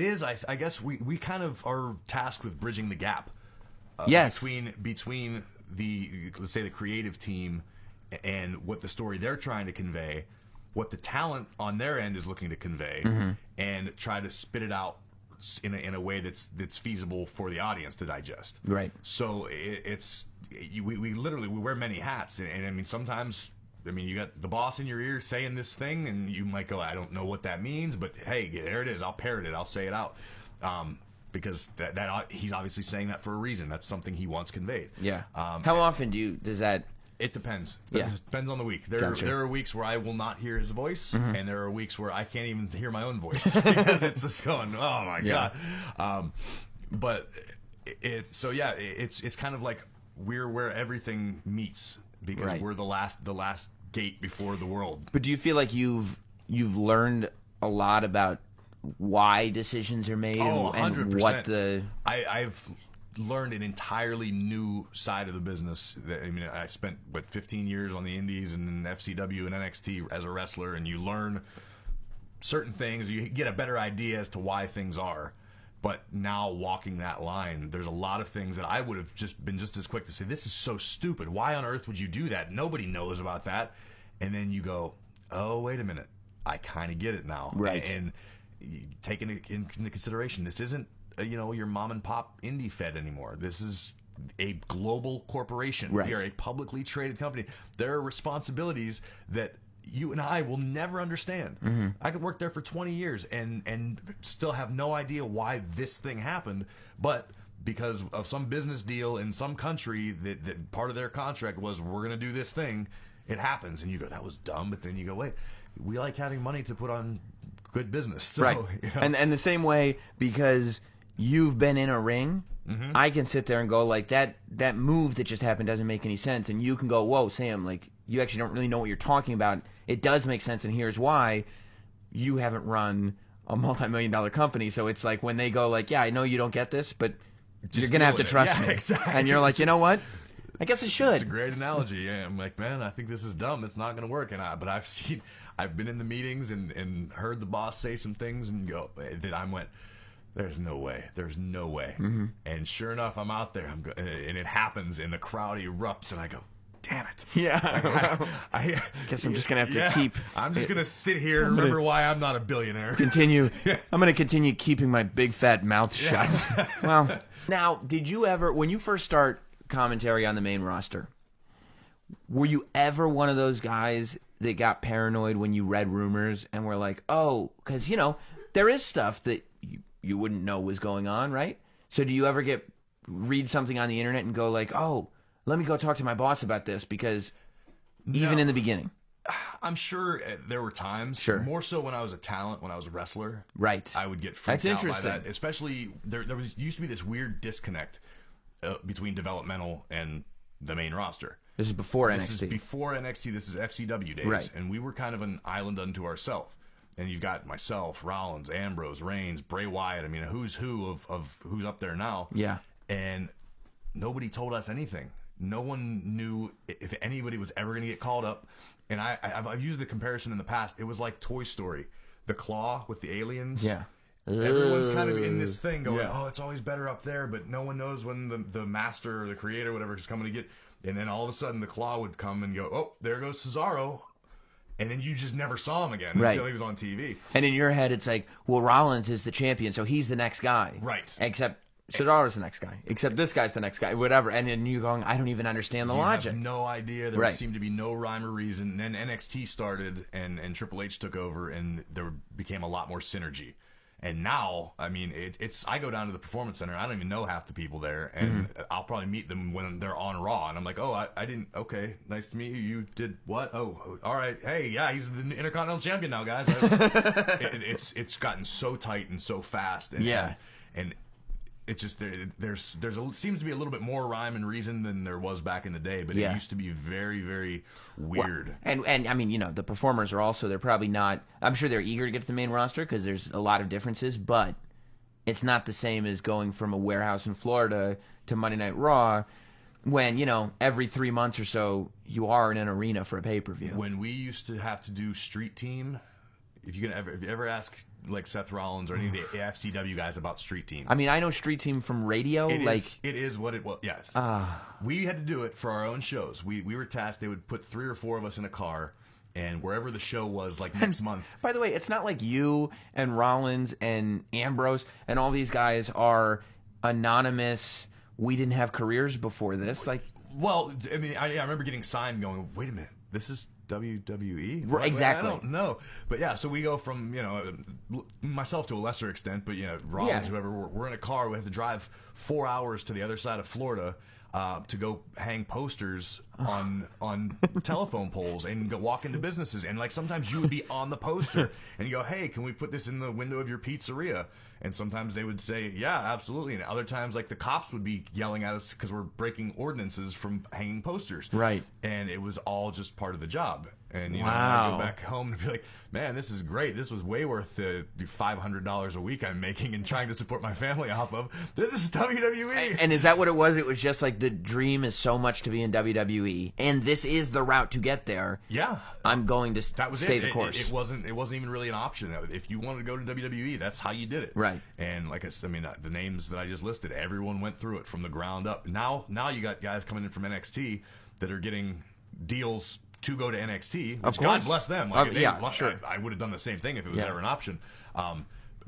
is, I guess we kind of are tasked with bridging the gap yes. between the, let's say, the creative team and what the story they're trying to convey, what the talent on their end is looking to convey, and try to spit it out in a way that's feasible for the audience to digest. Right. So we literally wear many hats, and I mean sometimes. I mean, you got the boss in your ear saying this thing, and you might go, I don't know what that means, but hey, there it is. I'll parrot it. I'll say it out. Because that he's obviously saying that for a reason. That's something he wants conveyed. Yeah. How often does that... It depends. Yeah. It depends on the week. There are weeks where I will not hear his voice, and there are weeks where I can't even hear my own voice because it's just going, oh my god. But it's kind of like we're where everything meets because we're the last gate before the world. But do you feel like you've learned a lot about why decisions are made and what the... I've learned an entirely new side of the business. I spent 15 years on the indies and in FCW and NXT as a wrestler, and you learn certain things, you get a better idea as to why things are. But now walking that line, there's a lot of things that I would have been just as quick to say, this is so stupid. Why on earth would you do that? Nobody knows about that. And then you go, oh, wait a minute. I kind of get it now. Right. And taking into consideration, this isn't your mom and pop indie fed anymore. This is a global corporation. Right. We are a publicly traded company. There are responsibilities that you and I will never understand. I could work there for 20 years and still have no idea why this thing happened, but because of some business deal in some country that part of their contract was we're going to do this thing, it happens, and you go, that was dumb. But then you go, wait, we like having money to put on good business. So, right. And the same way, because you've been in a ring, I can sit there and go like that move that just happened doesn't make any sense, and you can go, whoa, Sam, like you actually don't really know what you're talking about. It does make sense, and here's why. You haven't run a multi-million-dollar company, so it's like when they go like, yeah, I know you don't get this, but you're gonna have to trust me. Exactly. And you're like, you know what? I guess I should. It's a great analogy. Yeah, I'm like, man, I think this is dumb. It's not going to work. But I've been in the meetings and heard the boss say some things and go that I went, there's no way. There's no way. And sure enough, I'm out there. And it happens, and the crowd erupts, and I go, damn it. Yeah. I guess I'm just going to have to keep... I'm just going to sit here and remember why I'm not a billionaire. I'm going to continue keeping my big fat mouth shut. Well, now, did you ever, when you first start commentary on the main roster, were you ever one of those guys that got paranoid when you read rumors and were like, oh, because, there is stuff that you wouldn't know was going on, right? So do you ever read something on the internet and go like, oh, let me go talk to my boss about this? Because even in the beginning, I'm sure there were times. Sure. More so when I was a talent, when I was a wrestler. Right. I would get freaked That's out by interesting. that. Especially there used to be this weird disconnect between developmental and the main roster. This is before NXT. This is before NXT. This is FCW days. Right. And we were kind of an island unto ourselves. And you've got myself, Rollins, Ambrose, Reigns, Bray Wyatt. I mean, who's who of who's up there now. Yeah. And nobody told us anything. No one knew if anybody was ever going to get called up. And I've used the comparison in the past. It was like Toy Story. The claw with the aliens. Yeah. Everyone's kind of in this thing going, oh, it's always better up there, but no one knows when the master or the creator or whatever is coming to get. And then all of a sudden the claw would come and go, oh, there goes Cesaro. And then you just never saw him again until he was on TV. And in your head, it's like, well, Rollins is the champion, so he's the next guy. Right. Except Cesaro's the next guy. Except this guy's the next guy. Whatever. And then you're going, I don't even understand the logic. You have no idea. There seemed to be no rhyme or reason. And then NXT started, and Triple H took over, and there became a lot more synergy. And now, I mean, I go down to the Performance Center. I don't even know half the people there, and I'll probably meet them when they're on Raw. And I'm like, oh, I didn't. Okay, nice to meet you. You did what? Oh, all right. Hey, yeah, he's the Intercontinental Champion now, guys. It's gotten so tight and so fast. And it's just seems to be a little bit more rhyme and reason than there was back in the day, but it used to be very, very weird. Well, and I mean, the performers are also, they're probably not, I'm sure they're eager to get to the main roster because there's a lot of differences, but it's not the same as going from a warehouse in Florida to Monday Night Raw when, every 3 months or so you are in an arena for a pay-per-view. When we used to have to do Street Team, if you ever ask like Seth Rollins or any of the FCW guys about Street Team. I mean, I know Street Team from radio. It is what it was. Yes. We had to do it for our own shows. We were tasked. They would put 3 or 4 of us in a car, and wherever the show was, like next month. By the way, it's not like you and Rollins and Ambrose and all these guys are anonymous. We didn't have careers before this. Like, well, I mean, I remember getting signed, going, wait a minute, this is WWE? Right, exactly. I don't know. But yeah, so we go from, myself to a lesser extent, but, Rollins, whoever, we're in a car. We have to drive 4 hours to the other side of Florida to go hang posters on telephone poles and go walk into businesses. And, like, sometimes you would be on the poster and you go, hey, can we put this in the window of your pizzeria? And sometimes they would say, yeah, absolutely. And other times, like, the cops would be yelling at us because we're breaking ordinances from hanging posters. Right. And it was all just part of the job. And, wow. I go back home and be like, man, this is great. This was way worth the $500 a week I'm making and trying to support my family off of. This is WWE. And is that what it was? It was just like the dream is so much to be in WWE, and this is the route to get there. Yeah. I'm going to stay the course. It wasn't even really an option. If you wanted to go to WWE, that's how you did it. Right. And like I said, I mean, the names that I just listed, everyone went through it from the ground up. Now you got guys coming in from NXT that are getting deals to go to NXT, which God bless them. Like, sure. I would have done the same thing if it was ever an option. And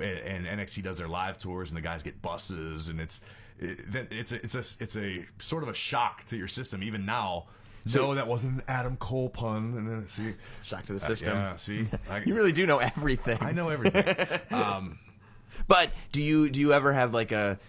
NXT does their live tours, and the guys get buses, and it's a sort of a shock to your system even now. No, that wasn't an Adam Cole pun. And then see, shock to the system. Yeah, see, you really do know everything. I know everything. But do you ever have like a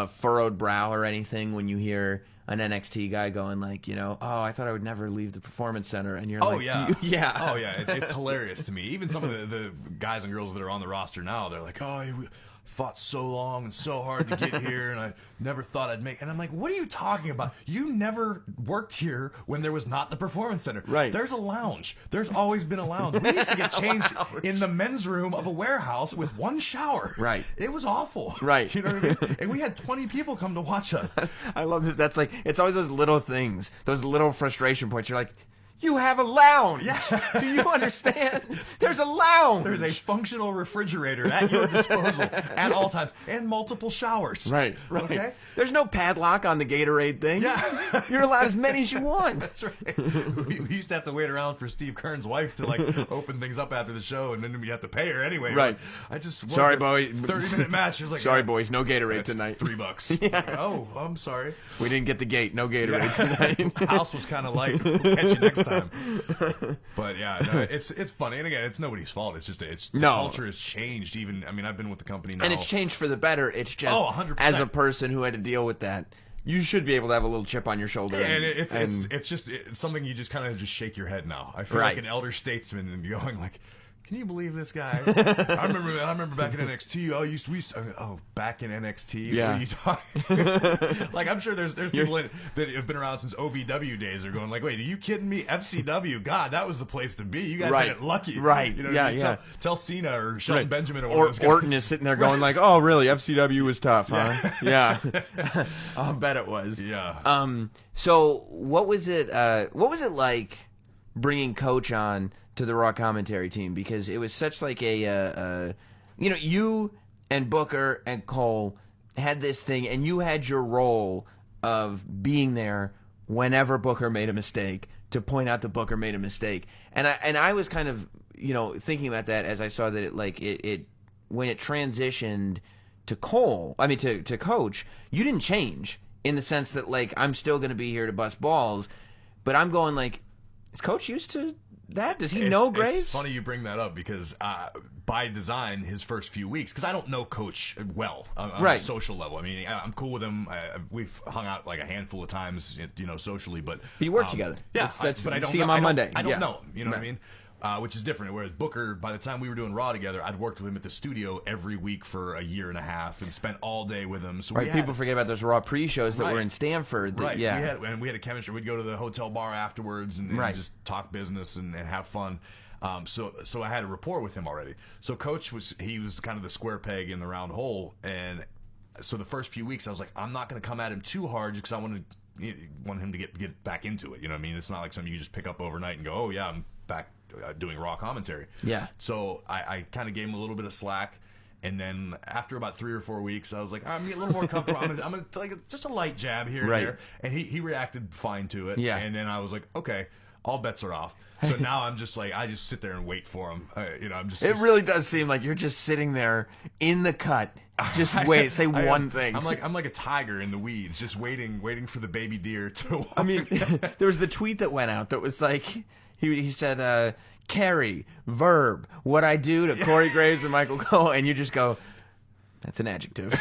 furrowed brow or anything when you hear an NXT guy going like, oh, I thought I would never leave the Performance Center, and you're like, yeah. Oh yeah, it's hilarious to me. Even some of the guys and girls that are on the roster now, they're like, oh, we fought so long and so hard to get here, and I never thought I'd make. And I'm like, what are you talking about? You never worked here when there was not the Performance Center. Right. There's a lounge. There's always been a lounge. We used to get changed in the men's room of a warehouse with one shower. Right. It was awful. Right. You know what I mean? And we had 20 people come to watch us. I love that. That's like, it's always those little things, those little frustration points. You're like, you have a lounge. Yeah. Do you understand? There's a lounge. There's a functional refrigerator at your disposal at all times, and multiple showers. Right. Okay. There's no padlock on the Gatorade thing. Yeah. You're allowed as many as you want. That's right. We used to have to wait around for Steve Kern's wife to like open things up after the show, and then we have to pay her anyway. Right. I just sorry, boy. 30-minute match. She's like, sorry, boys. No Gatorade tonight. $3. Yeah. Like, oh, I'm sorry. We didn't get the gate. No Gatorade tonight. The house was kind of light. We'll catch you next time. But yeah, no, it's funny, and again, it's nobody's fault. It's just the culture has changed. Even I've been with the company now, and it's changed for the better. It's just 100%. As a person who had to deal with that, you should be able to have a little chip on your shoulder. And it's something you just kind of just shake your head now. I feel like an elder statesman and going like, can you believe this guy? I remember back in NXT. Back in NXT. Yeah. What are you talking? Like, I'm sure there's people that have been around since OVW days are going like, wait, are you kidding me? FCW, God, that was the place to be. You guys had it lucky, right? You know what I mean? Tell Cena or Shelton Benjamin or Orton is sitting there going like, oh, really? FCW was tough, huh? Yeah. I'll bet it was. Yeah. So what was it? What was it like bringing Coach on to the Raw commentary team? Because it was such like you and Booker and Cole had this thing, and you had your role of being there whenever Booker made a mistake to point out that Booker made a mistake. And I was kind of thinking about that as I saw that it when it transitioned to to Coach, you didn't change in the sense that like I'm still going to be here to bust balls, but I'm going like, is Coach used to that? Does he know Graves? It's funny you bring that up because by design, his first few weeks, because I don't know Coach well on a social level. I mean, I'm cool with him. We've hung out like a handful of times, socially. But you work together. Yeah, but I don't see him on Monday. I don't know him. You know what I mean? Which is different. Whereas Booker, by the time we were doing Raw together, I'd worked with him at the studio every week for a year and a half and spent all day with him. So people forget about those Raw pre-shows that were in Stanford. We had a chemistry. We'd go to the hotel bar afterwards and just talk business and have fun. So I had a rapport with him already. So Coach was kind of the square peg in the round hole, and so the first few weeks I was like, I'm not going to come at him too hard because I want him to get back into it. You know what I mean? It's not like something you just pick up overnight and go, oh yeah, I'm back doing Raw commentary. Yeah. So I kind of gave him a little bit of slack. And then after about 3 or 4 weeks, I was like, I'm getting a little more comfortable. I'm gonna like just a light jab here and there. And he reacted fine to it. Yeah. And then I was like, okay, all bets are off. So now I'm just like, I just sit there and wait for him. I'm just. It really does seem like you're just sitting there in the cut. Just wait. Say one thing. I'm like a tiger in the weeds, just waiting for the baby deer to walk. I mean, there was the tweet that went out that was like, he said, carry, verb, what I do to Corey Graves and Michael Cole, and you just go, that's an adjective.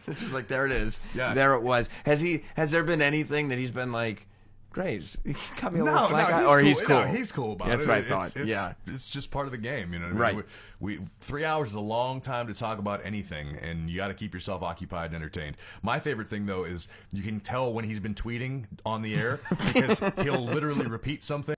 It's just like, there it is. Yeah. There it was. Has there been anything that he's been like, Graves, cut me a little slack, he's or cool. he's cool? No, he's cool about That's it. That's what I thought. It's, it's just part of the game, you know what I mean? Right. We 3 hours is a long time to talk about anything, and you got to keep yourself occupied and entertained. My favorite thing though is you can tell when he's been tweeting on the air because he'll literally repeat something.